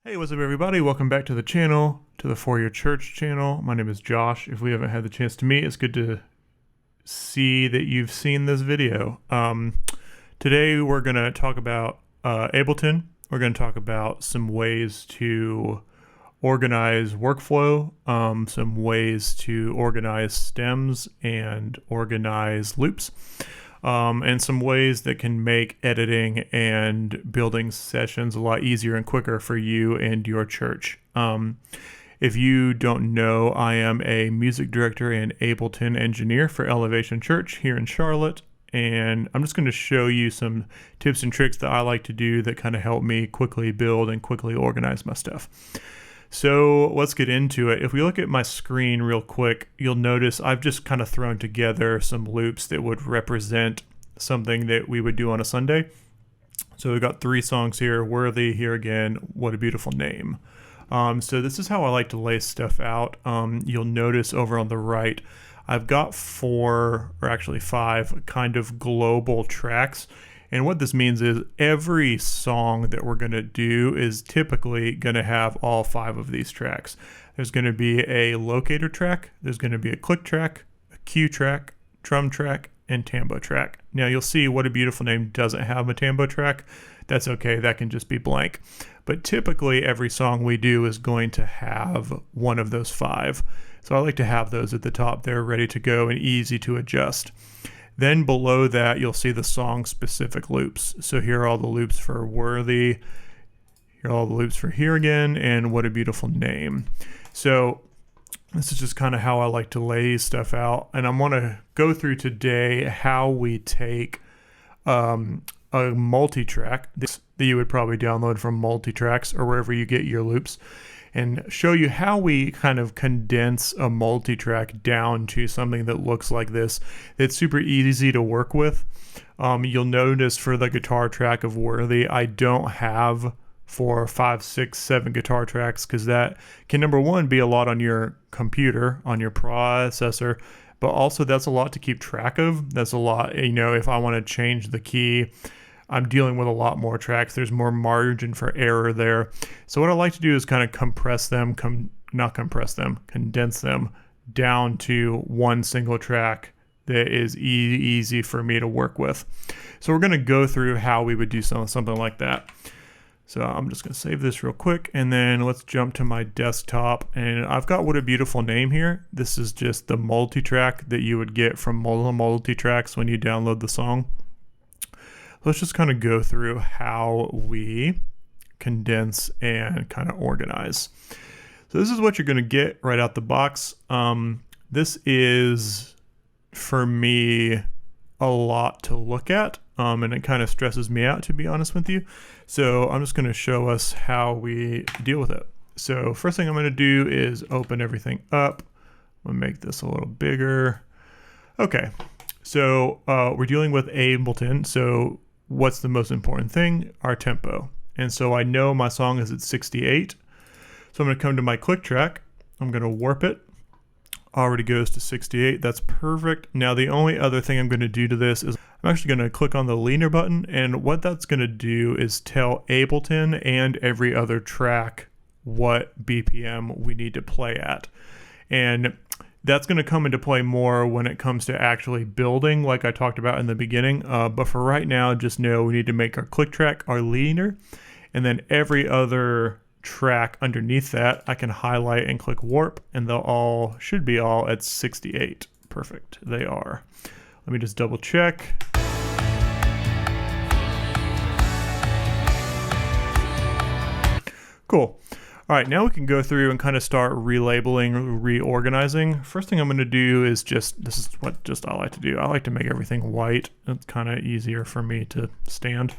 Hey, what's up everybody? Welcome back to the channel, to the For Your Church channel. My name is Josh. If we haven't had the chance to meet, it's good to see that you've seen this video. Today we're going to talk about Ableton. We're going to talk about some ways to organize workflow, some ways to organize stems and organize loops. And some ways that can make editing and building sessions a lot easier and quicker for you and your church. If you don't know, I am a music director and Ableton engineer for Elevation Church here in Charlotte. And I'm just going to show you some tips and tricks that I like to do that kind of help me quickly build and quickly organize my stuff. So let's get into it. If we look at my screen real quick, you'll notice I've just kind of thrown together some loops that would represent something that we would do on a Sunday. So we've got 3 songs here: Worthy, Here Again, What a Beautiful Name. So this is how I like to lay stuff out. You'll notice over on the right, I've got 4, or actually 5, kind of global tracks. And what this means is every song that we're going to do is typically going to have all 5 of these tracks. There's going to be a locator track, there's going to be a click track, a cue track, drum track, and tambo track. Now you'll see What a Beautiful Name doesn't have a tambo track. That's okay, that can just be blank. But typically every song we do is going to have one of those 5. So I like to have those at the top there ready to go and easy to adjust. Then below that, you'll see the song-specific loops. So here are all the loops for Worthy, here are all the loops for Here Again, and What a Beautiful Name. So this is just kind of how I like to lay stuff out. And I'm going to go through today how we take a multi-track that you would probably download from Multitracks or wherever you get your loops, and show you how we kind of condense a multi-track down to something that looks like this. It's super easy to work with. You'll notice for the guitar track of Worthy, I don't have 4, 5, 6, 7 guitar tracks, because that can, number one, be a lot on your computer, on your processor, but also that's a lot to keep track of. That's a lot, if I want to change the key, I'm dealing with a lot more tracks. There's more margin for error there. So what I like to do is kind of condense them down to one single track that is easy for me to work with. So we're going to go through how we would do something like that. So I'm just going to save this real quick, and then let's jump to my desktop. And I've got What a Beautiful Name here. This is just the multi-track that you would get from multi-tracks when you download the song. Let's just kind of go through how we condense and kind of organize. So this is what you're going to get right out the box. This is, for me, a lot to look at, and it kind of stresses me out, to be honest with you. So I'm just going to show us how we deal with it. So first thing I'm going to do is open everything up. I'm going to make this a little bigger. Okay, so we're dealing with Ableton. So what's the most important thing? Our tempo. And so I know my song is at 68. So I'm going to come to my click track. I'm going to warp it. Already goes to 68. That's perfect. Now the only other thing I'm going to do to this is I'm actually going to click on the leaner button. And what that's going to do is tell Ableton and every other track what BPM we need to play at. And that's going to come into play more when it comes to actually building, like I talked about in the beginning. But for right now, just know we need to make our click track our leaner, and then every other track underneath that, I can highlight and click warp, and they'll should be all at 68. Perfect. They are. Let me just double check. Cool. All right, now we can go through and kind of start relabeling, reorganizing. First thing I'm going to do is this is what I like to do. I like to make everything white. It's kind of easier for me to stand.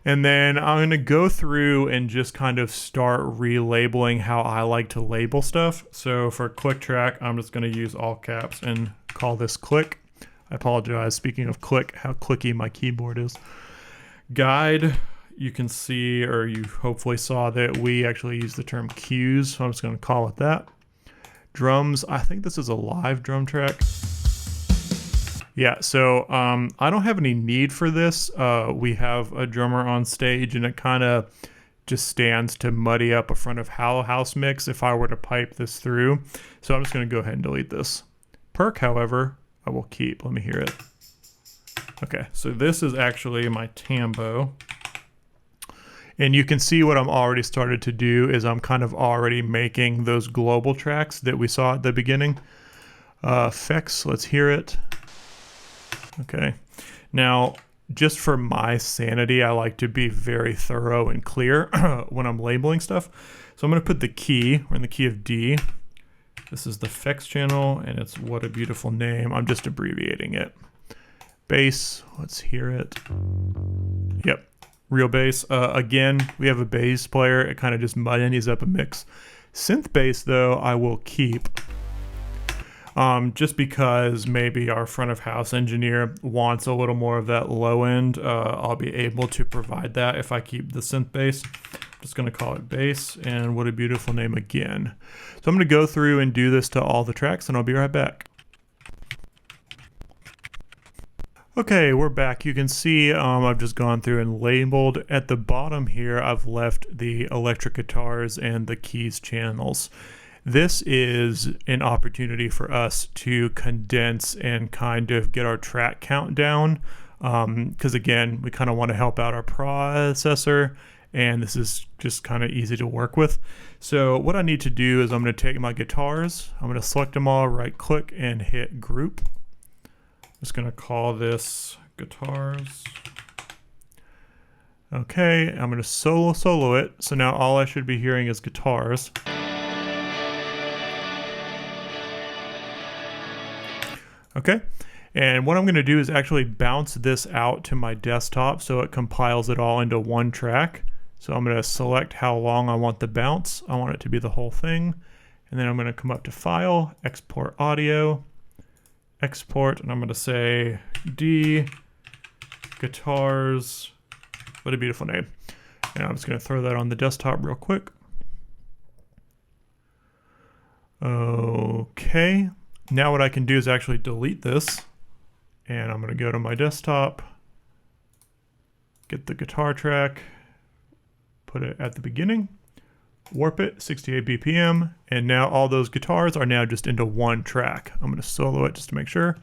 And then I'm going to go through and just kind of start relabeling how I like to label stuff. So for click track, I'm just going to use all caps and call this click. I apologize. Speaking of click, how clicky my keyboard is. Guide. You can see, or you hopefully saw, that we actually use the term cues, so I'm just going to call it that. Drums, I think this is a live drum track. Yeah, so I don't have any need for this. We have a drummer on stage, and it kind of just stands to muddy up a front of house mix if I were to pipe this through. So I'm just going to go ahead and delete this. Perk, however, I will keep. Let me hear it. Okay, so this is actually my tambo. And you can see what I'm already started to do is I'm kind of already making those global tracks that we saw at the beginning. Effects, let's hear it. Okay, now just for my sanity, I like to be very thorough and clear when I'm labeling stuff. So I'm going to put the key, we're in the key of D. This is the effects channel, and it's What a Beautiful Name. I'm just abbreviating it. Bass, let's hear it. Yep, real bass. Again, we have a bass player. It kind of just muddies up a mix. Synth bass, though, I will keep. Just because maybe our front of house engineer wants a little more of that low end, I'll be able to provide that if I keep the synth bass. I'm just going to call it bass, and What a Beautiful Name again. So I'm going to go through and do this to all the tracks, and I'll be right back. Okay, we're back. You can see I've just gone through and labeled. At the bottom here, I've left the electric guitars and the keys channels. This is an opportunity for us to condense and kind of get our track count down because again, we kind of want to help out our processor, and this is just kind of easy to work with. So what I need to do is I'm going to take my guitars, I'm going to select them all, right click and hit group. I'm just going to call this guitars. Okay, I'm going to solo it. So now all I should be hearing is guitars. Okay, and what I'm going to do is actually bounce this out to my desktop so it compiles it all into one track. So I'm going to select how long I want the bounce. I want it to be the whole thing. And then I'm going to come up to File, Export Audio, Export, and I'm going to say D, Guitars, What a Beautiful Name. And I'm just going to throw that on the desktop real quick. Okay. Now what I can do is actually delete this, and I'm going to go to my desktop, get the guitar track, put it at the beginning, warp it 68 BPM, and now all those guitars are now just into one track. I'm going to solo it just to make sure.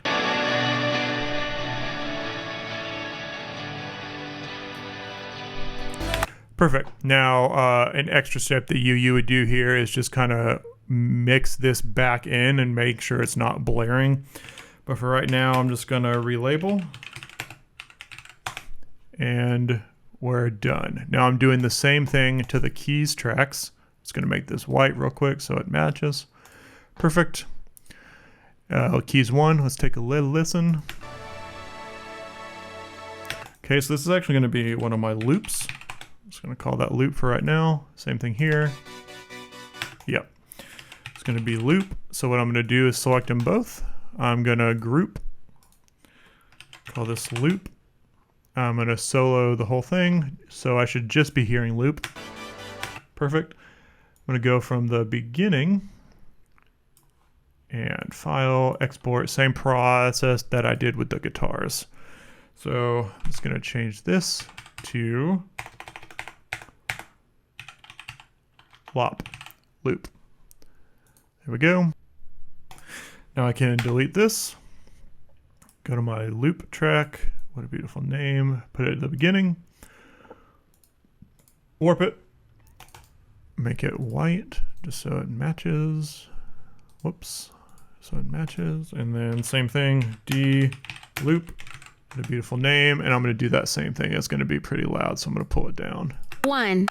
Perfect. Now an extra step that you would do here is just kind of mix this back in and make sure it's not blaring. But for right now, I'm just gonna relabel, and we're done. Now I'm doing the same thing to the keys tracks. Just gonna make this white real quick so it matches. Perfect. Keys 1, let's take a little listen. Okay, so this is actually gonna be one of my loops. I'm just gonna call that loop for right now. Same thing here. Yep. Going to be loop. So what I'm going to do is select them both. I'm going to group, call this loop. I'm going to solo the whole thing, so I should just be hearing loop. Perfect. I'm going to go from the beginning and File, Export, same process that I did with the guitars. So I'm just going to change this to lop, loop. There we go. Now I can delete this, go to my loop track, What a Beautiful Name, put it at the beginning, warp it, make it white just so it matches, whoops, so it matches, and then same thing, D, loop, What a Beautiful Name, and I'm going to do that same thing. It's going to be pretty loud, so I'm going to pull it down. 1.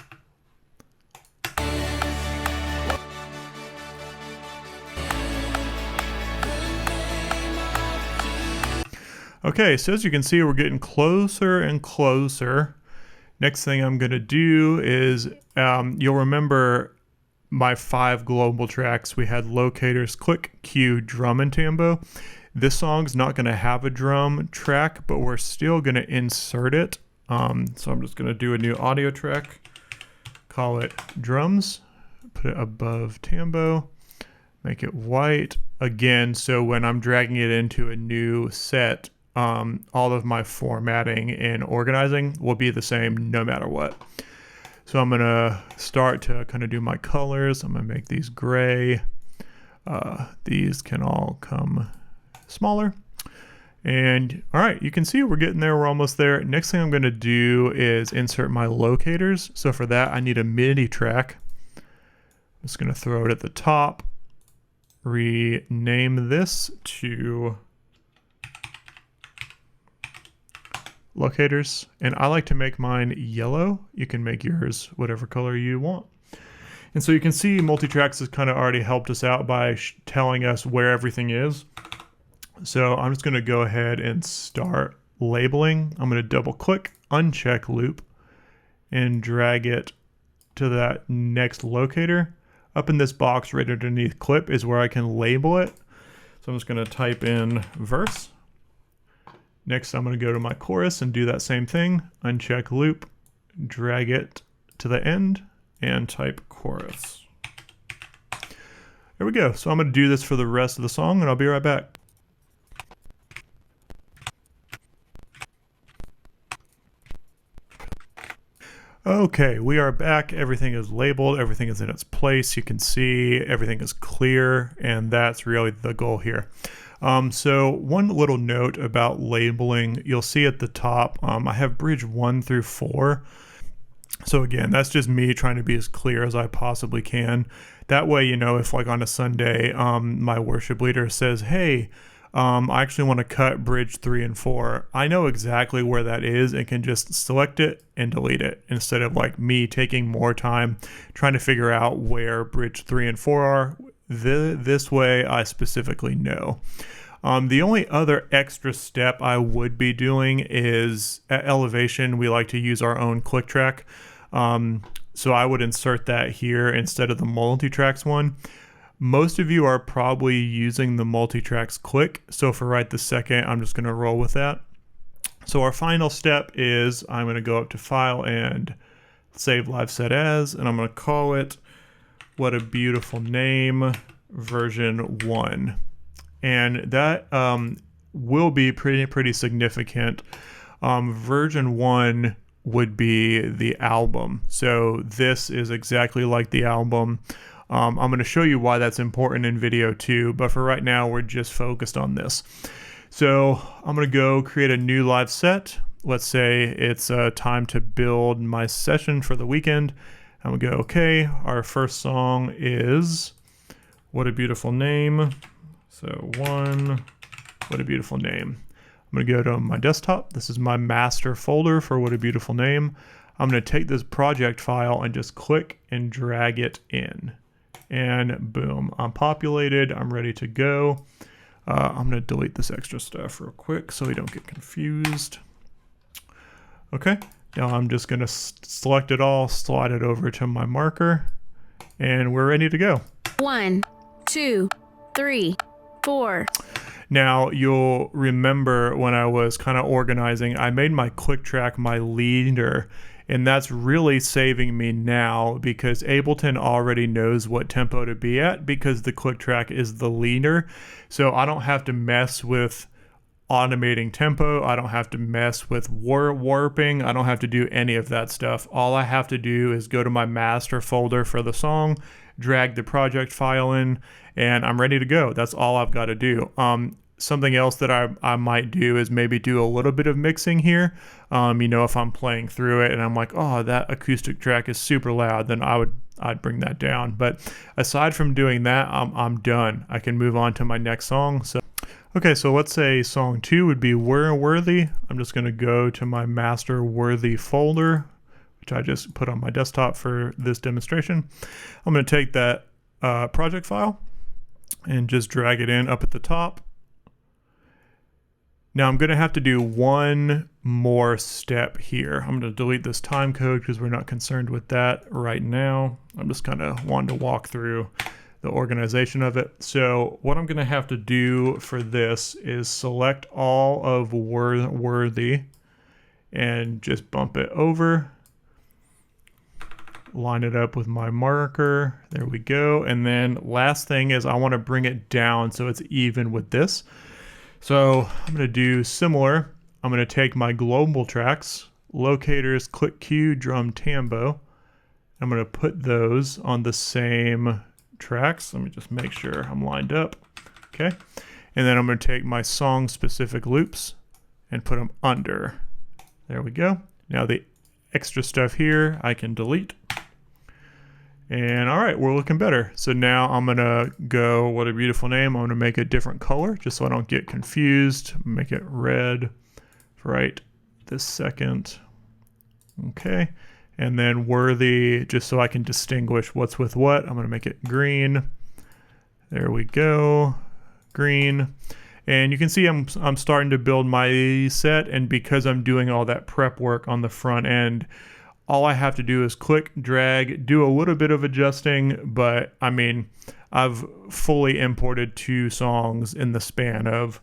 Okay, so as you can see, we're getting closer and closer. Next thing I'm going to do is, you'll remember my 5 global tracks. We had locators, click, cue, drum, and tambo. This song's not going to have a drum track, but we're still going to insert it. So I'm just going to do a new audio track, call it drums, put it above tambo, make it white again. So when I'm dragging it into a new set, all of my formatting and organizing will be the same no matter what. So I'm gonna start to kind of do my colors. I'm gonna make these gray. These can all come smaller. And all right, you can see we're getting there. We're almost there. Next thing I'm gonna do is insert my locators. So for that, I need a MIDI track. I'm just gonna throw it at the top. Rename this to locators, and I like to make mine yellow. You can make yours whatever color you want. And so you can see multitracks has kind of already helped us out by telling us where everything is. So I'm just going to go ahead and start labeling. I'm going to double click, uncheck loop, and drag it to that next locator. Up in this box right underneath clip is where I can label it. So I'm just going to type in verse. Next, I'm going to go to my chorus and do that same thing. Uncheck loop, drag it to the end, and type chorus. There we go. So I'm going to do this for the rest of the song, and I'll be right back. Okay, we are back. Everything is labeled. Everything is in its place. You can see everything is clear, and that's really the goal here. So one little note about labeling, you'll see at the top, I have bridge 1 through 4. So again, that's just me trying to be as clear as I possibly can. That way, you know, if like on a Sunday, my worship leader says, hey, I actually want to cut bridge 3 and 4. I know exactly where that is and can just select it and delete it instead of like me taking more time trying to figure out where bridge 3 and 4 are. This way I specifically know. The only other extra step I would be doing is at elevation, we like to use our own click track. So I would insert that here instead of the multi-tracks one. Most of you are probably using the multi-tracks click. So for right this second, I'm just going to roll with that. So our final step is I'm going to go up to File and Save Live Set As, and I'm going to call it What a Beautiful Name version 1. And that will be pretty significant. Version 1 would be the album. So this is exactly like the album. I'm going to show you why that's important in video 2, but for right now, we're just focused on this. So I'm going to go create a new live set. Let's say it's time to build my session for the weekend. I'm going to go, okay, our first song is What a Beautiful Name. So What a Beautiful Name. I'm going to go to my desktop. This is my master folder for What a Beautiful Name. I'm going to take this project file and just click and drag it in. And boom, I'm populated. I'm ready to go. I'm going to delete this extra stuff real quick so we don't get confused. Okay, now I'm just going to select it all, slide it over to my marker, and we're ready to go. 1, 2, 3, 4. Now you'll remember when I was kind of organizing, I made my click track my leader, and that's really saving me now because Ableton already knows what tempo to be at because the click track is the leader. So I don't have to mess with automating tempo. I don't have to mess with warping. I don't have to do any of that stuff. All I have to do is go to my master folder for the song, drag the project file in, and I'm ready to go. That's all I've got to do. Something else that I might do is maybe do a little bit of mixing here. You know, if I'm playing through it and I'm like, oh, that acoustic track is super loud, then I'd bring that down. But aside from doing that, I'm done. I can move on to my next song. So, okay, so let's say song 2 would be We're Worthy. I'm just going to go to my master worthy folder, which I just put on my desktop for this demonstration. I'm going to take that project file and just drag it in up at the top. Now I'm going to have to do one more step here. I'm going to delete this time code because we're not concerned with that right now. I'm just kind of wanting to walk through the organization of it. So what I'm going to have to do for this is select all of worthy and just bump it over. Line it up with my marker. There we go. And then last thing is I want to bring it down so it's even with this. So I'm going to do similar. I'm going to take my global tracks, locators, click Q, drum, tambo. I'm going to put those on the same tracks. Let me just make sure I'm lined up. Okay. And then I'm going to take my song specific loops and put them under. There we go. Now the extra stuff here I can delete. And all right, we're looking better. So now I'm gonna go, what a beautiful name. I'm gonna make a different color just so I don't get confused. Make it red for right this second. Okay, and then worthy, just so I can distinguish what's with what, I'm gonna make it green. There we go, green. And you can see I'm starting to build my set, and because I'm doing all that prep work on the front end, all I have to do is click, drag, do a little bit of adjusting, but I mean, I've fully imported 2 songs in the span of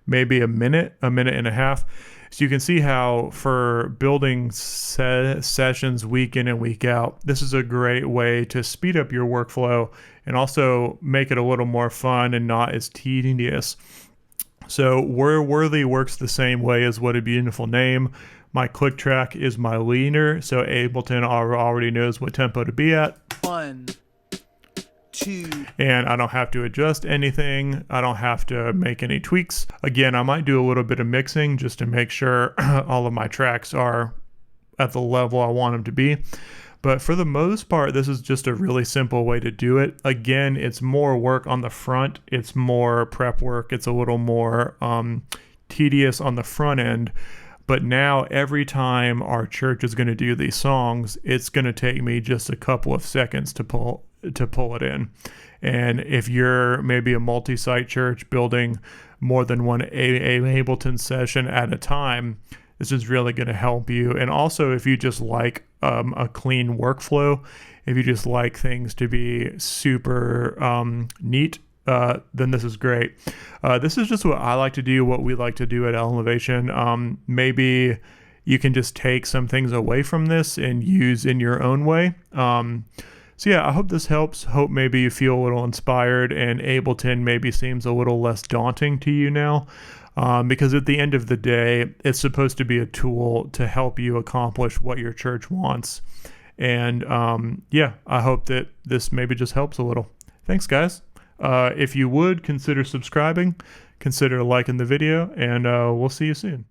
maybe a minute and a half. So you can see how for building sessions week in and week out, this is a great way to speed up your workflow and also make it a little more fun and not as tedious. So worthy works the same way as what a beautiful name. My click track is my leader, so Ableton already knows what tempo to be at. 1, 2. And I don't have to adjust anything. I don't have to make any tweaks. Again, I might do a little bit of mixing just to make sure all of my tracks are at the level I want them to be. But for the most part, this is just a really simple way to do it. Again, it's more work on the front. It's more prep work. It's a little more tedious on the front end. But now every time our church is going to do these songs, it's going to take me just a couple of seconds to pull it in. And if you're maybe a multi-site church building more than one Ableton session at a time, this is really going to help you. And also, if you just like a clean workflow, if you just like things to be super neat, then this is great. This is just what I like to do, what we like to do at Elevation. Maybe you can just take some things away from this and use in your own way. So yeah, I hope this helps. Hope maybe you feel a little inspired and Ableton maybe seems a little less daunting to you now. Because at the end of the day, it's supposed to be a tool to help you accomplish what your church wants. And yeah, I hope that this maybe just helps a little. Thanks, guys. If you would, consider subscribing, consider liking the video, and we'll see you soon.